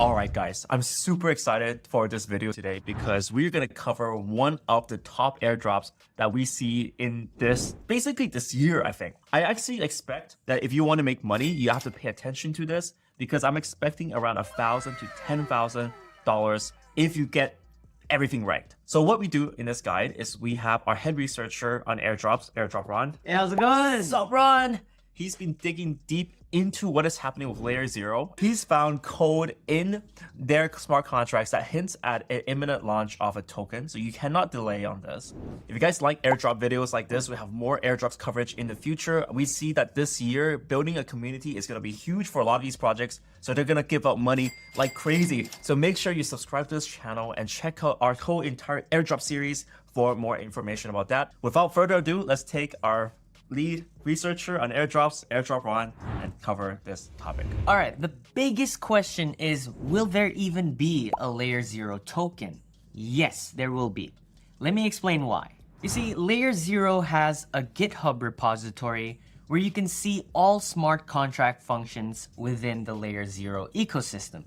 Alright guys, I'm super excited for this video today because we're going to cover one of the top airdrops that we see in basically this year, I think. I actually expect that if you want to make money, you have to pay attention to this because I'm expecting around $1,000 to $10,000 if you get everything right. So what we do in this guide is we have our head researcher on airdrops, Airdrop Ron. Hey, how's it going? What's up, Ron? He's been digging deep into what is happening with LayerZero. He's found code in their smart contracts that hints at an imminent launch of a token, so you cannot delay on this. If you guys like airdrop videos like this, we have more airdrops coverage in the future. We see that this year, building a community is going to be huge for a lot of these projects, so they're going to give out money like crazy. So make sure you subscribe to this channel and check out our whole entire airdrop series for more information about that. Without further ado, let's take our lead researcher on airdrops, Airdrop Ron, and cover this topic. All right, the biggest question is, will there even be a LayerZero token? Yes, there will be. Let me explain why. You see, LayerZero has a GitHub repository where you can see all smart contract functions within the LayerZero ecosystem.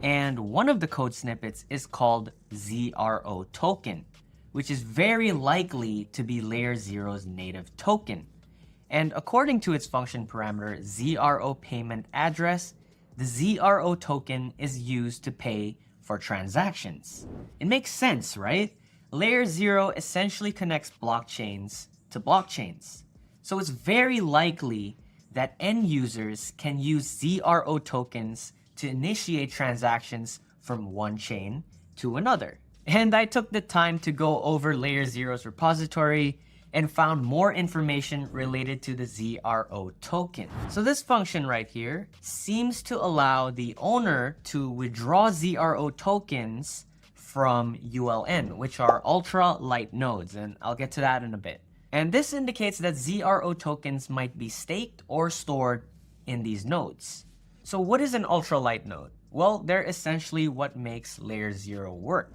And one of the code snippets is called ZRO token, which is very likely to be LayerZero's native token. And according to its function parameter, ZRO payment address, the ZRO token is used to pay for transactions. It makes sense, right? LayerZero essentially connects blockchains to blockchains. So it's very likely that end users can use ZRO tokens to initiate transactions from one chain to another. And I took the time to go over LayerZero's repository and found more information related to the ZRO token. So this function right here seems to allow the owner to withdraw ZRO tokens from ULN, which are ultra light nodes, and I'll get to that in a bit. And this indicates that ZRO tokens might be staked or stored in these nodes. So what is an ultra light node? Well, they're essentially what makes LayerZero work,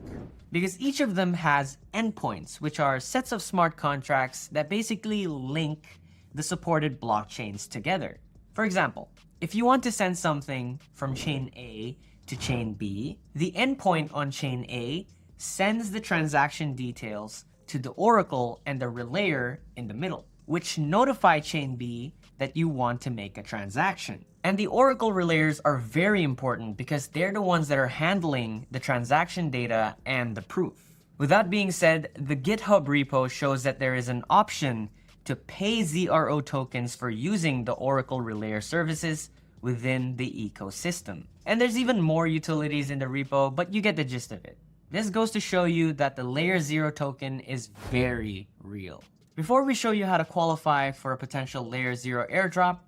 because each of them has endpoints, which are sets of smart contracts that basically link the supported blockchains together. For example, if you want to send something from chain A to chain B, the endpoint on chain A sends the transaction details to the oracle and the relayer in the middle, which notify chain B that you want to make a transaction. And the oracle relayers are very important because they're the ones that are handling the transaction data and the proof. With that being said, the GitHub repo shows that there is an option to pay ZRO tokens for using the oracle relayer services within the ecosystem. And there's even more utilities in the repo, but you get the gist of it. This goes to show you that the LayerZero token is very real. Before we show you how to qualify for a potential LayerZero airdrop,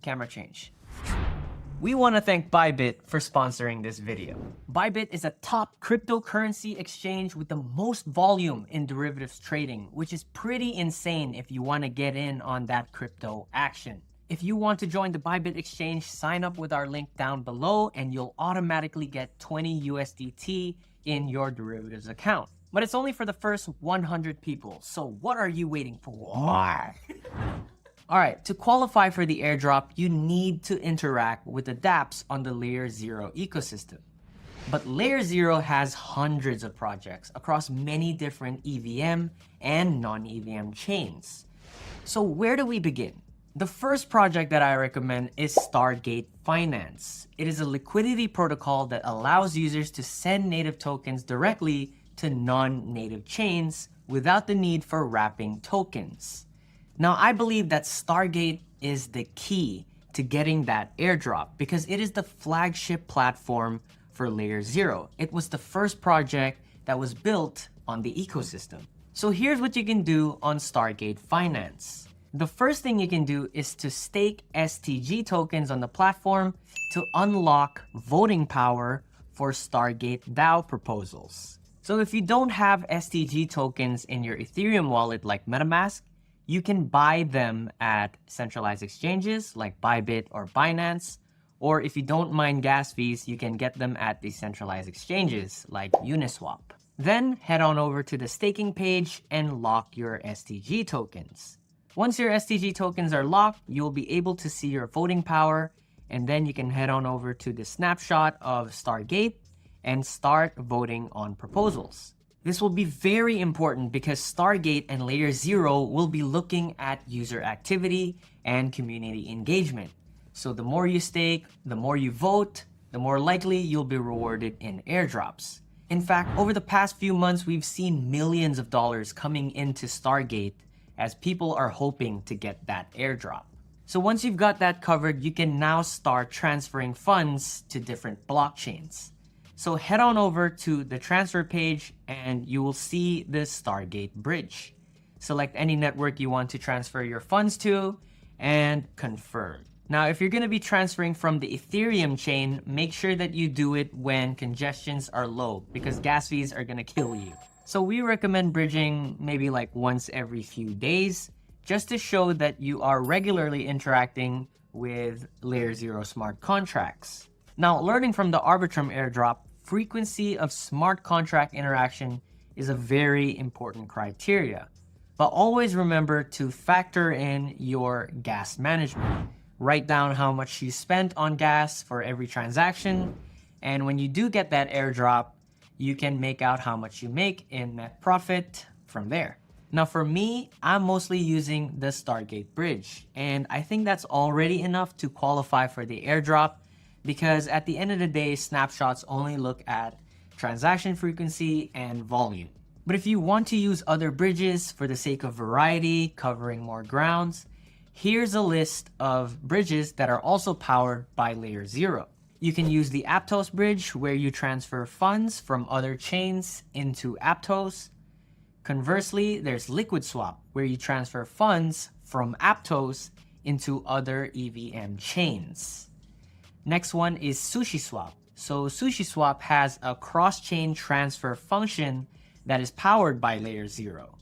camera change. We want to thank Bybit for sponsoring this video. Bybit is a top cryptocurrency exchange with the most volume in derivatives trading, which is pretty insane if you want to get in on that crypto action. If you want to join the Bybit exchange, sign up with our link down below and you'll automatically get 20 USDT in your derivatives account. But it's only for the first 100 people, so what are you waiting for? Why? Alright, to qualify for the airdrop, you need to interact with the dApps on the LayerZero ecosystem. But LayerZero has hundreds of projects across many different EVM and non-EVM chains. So where do we begin? The first project that I recommend is Stargate Finance. It is a liquidity protocol that allows users to send native tokens directly to non-native chains without the need for wrapping tokens. Now, I believe that Stargate is the key to getting that airdrop because it is the flagship platform for LayerZero. It was the first project that was built on the ecosystem. So here's what you can do on Stargate Finance. The first thing you can do is to stake STG tokens on the platform to unlock voting power for Stargate DAO proposals. So if you don't have STG tokens in your Ethereum wallet like MetaMask, you can buy them at centralized exchanges like Bybit or Binance, or if you don't mind gas fees, you can get them at decentralized exchanges like Uniswap. Then head on over to the staking page and lock your STG tokens. Once your STG tokens are locked, you'll be able to see your voting power and then you can head on over to the snapshot of Stargate and start voting on proposals. This will be very important because Stargate and LayerZero will be looking at user activity and community engagement. So the more you stake, the more you vote, the more likely you'll be rewarded in airdrops. In fact, over the past few months, we've seen millions of dollars coming into Stargate as people are hoping to get that airdrop. So once you've got that covered, you can now start transferring funds to different blockchains. So head on over to the transfer page and you will see the Stargate bridge. Select any network you want to transfer your funds to and confirm. Now, if you're going to be transferring from the Ethereum chain, make sure that you do it when congestions are low because gas fees are going to kill you. So we recommend bridging maybe like once every few days just to show that you are regularly interacting with LayerZero smart contracts. Now, learning from the Arbitrum airdrop, frequency of smart contract interaction is a very important criteria. But always remember to factor in your gas management. Write down how much you spent on gas for every transaction. And when you do get that airdrop, you can make out how much you make in net profit from there. Now for me, I'm mostly using the Stargate bridge. And I think that's already enough to qualify for the airdrop because at the end of the day, snapshots only look at transaction frequency and volume. But if you want to use other bridges for the sake of variety, covering more grounds, here's a list of bridges that are also powered by LayerZero. You can use the Aptos bridge where you transfer funds from other chains into Aptos. Conversely, there's Liquid Swap where you transfer funds from Aptos into other EVM chains. Next one is SushiSwap. So SushiSwap has a cross-chain transfer function that is powered by LayerZero.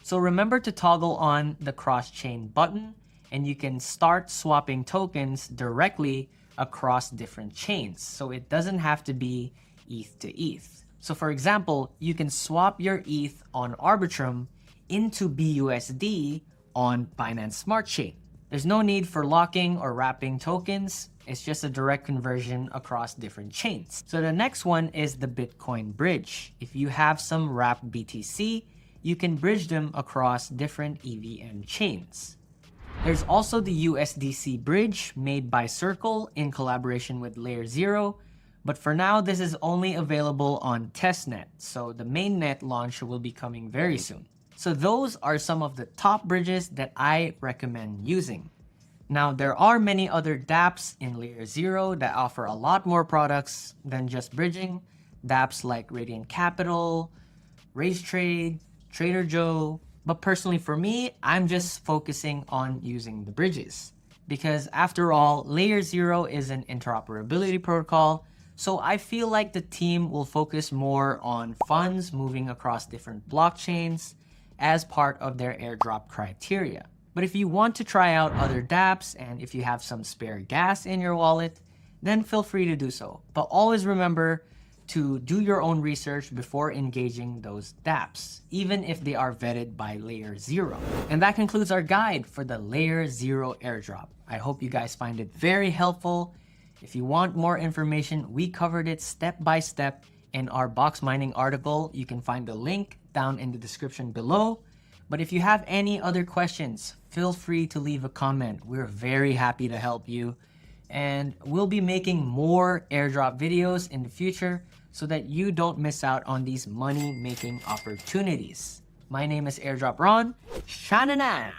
So remember to toggle on the cross-chain button and you can start swapping tokens directly across different chains. So it doesn't have to be ETH to ETH. So for example, you can swap your ETH on Arbitrum into BUSD on Binance Smart Chain. There's no need for locking or wrapping tokens. It's just a direct conversion across different chains. So the next one is the Bitcoin bridge. If you have some wrapped BTC, you can bridge them across different EVM chains. There's also the USDC bridge made by Circle in collaboration with LayerZero, but for now this is only available on testnet, so the mainnet launch will be coming very soon. So those are some of the top bridges that I recommend using. Now there are many other dApps in LayerZero that offer a lot more products than just bridging. dApps like Radiant Capital, RaceTrade, Trader Joe. But personally for me, I'm just focusing on using the bridges. Because after all, LayerZero is an interoperability protocol, so I feel like the team will focus more on funds moving across different blockchains as part of their airdrop criteria. But if you want to try out other dApps and if you have some spare gas in your wallet, then feel free to do so. But always remember to do your own research before engaging those dApps, even if they are vetted by LayerZero. And that concludes our guide for the LayerZero airdrop. I hope you guys find it very helpful. If you want more information, we covered it step by step in our box mining article. You can find the link down in the description below. But if you have any other questions, feel free to leave a comment. We're very happy to help you. And we'll be making more airdrop videos in the future so that you don't miss out on these money-making opportunities. My name is Airdrop Ron. Shana now!